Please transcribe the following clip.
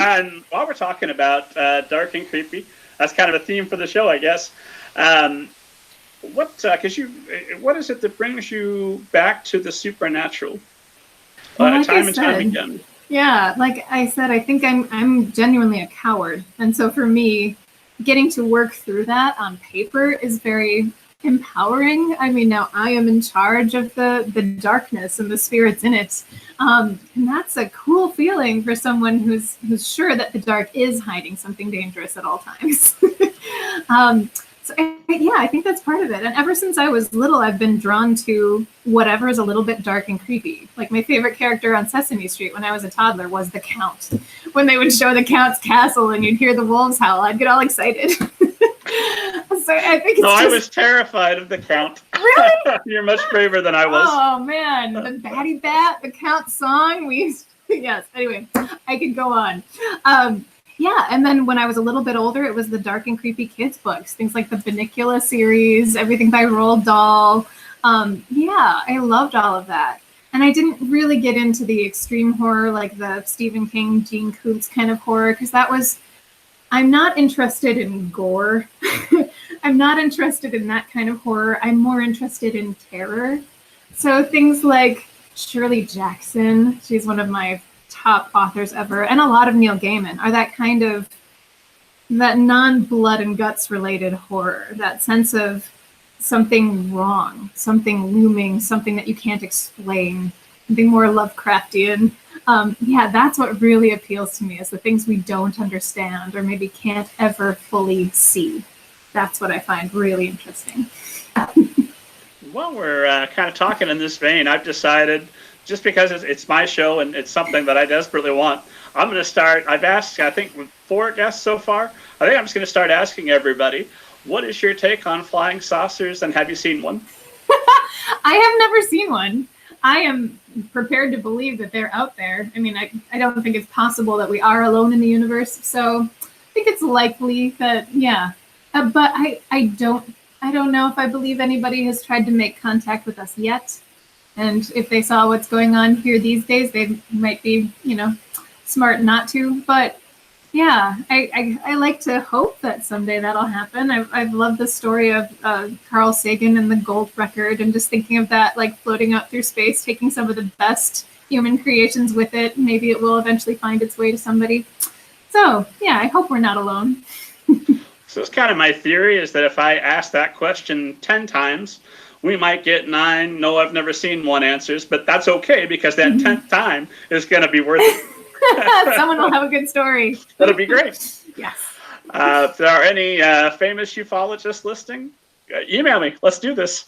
And while we're talking about dark and creepy, that's kind of a theme for the show, I guess. What is it that brings you back to the supernatural? Time and time again. Yeah, like I said, I think I'm genuinely a coward, and so for me, getting to work through that on paper is very empowering. I mean, now I am in charge of the darkness and the spirits in it, and that's a cool feeling for someone who's sure that the dark is hiding something dangerous at all times. I think that's part of it. And ever since I was little, I've been drawn to whatever is a little bit dark and creepy. Like my favorite character on Sesame Street when I was a toddler was the Count. When they would show the Count's castle and you'd hear the wolves howl, I'd get all excited. So I think I was terrified of the Count. Really? You're much braver than I was. Oh man, the Batty Bat, the Count song. Yes. Anyway, I could go on. Yeah, and then when I was a little bit older, it was the dark and creepy kids books, things like the Bunnicula series, everything by Roald Dahl. I loved all of that. And I didn't really get into the extreme horror like the Stephen King, Gene Koontz kind of horror, because I'm not interested in gore. I'm not interested in that kind of horror. I'm more interested in terror. So things like Shirley Jackson, she's one of my top authors ever, and a lot of Neil Gaiman are that non-blood and guts related horror, that sense of something wrong, something looming, something that you can't explain, something more Lovecraftian. That's what really appeals to me, is the things we don't understand or maybe can't ever fully see. That's what I find really interesting. Well, we're kind of talking in this vein. I've decided, just because it's my show and it's something that I desperately want, I'm going to start. I've asked, I think, 4 guests so far. I think I'm just going to start asking everybody, what is your take on flying saucers, and have you seen one? I have never seen one. I am prepared to believe that they're out there. I mean, I don't think it's possible that we are alone in the universe. So I think it's likely that, yeah. But I don't know if I believe anybody has tried to make contact with us yet. And if they saw what's going on here these days, they might be, smart not to. But yeah, I like to hope that someday that'll happen. I've loved the story of Carl Sagan and the gold record, and just thinking of that, like floating out through space, taking some of the best human creations with it. Maybe it will eventually find its way to somebody. So yeah, I hope we're not alone. So it's kind of my theory, is that if I ask that question 10 times, we might get 9, no, I've never seen one answers, but that's okay, because that 10th time is going to be worth it. Someone will have a good story. That'll be great. Yes. If there are any famous ufologists listening, email me. Let's do this.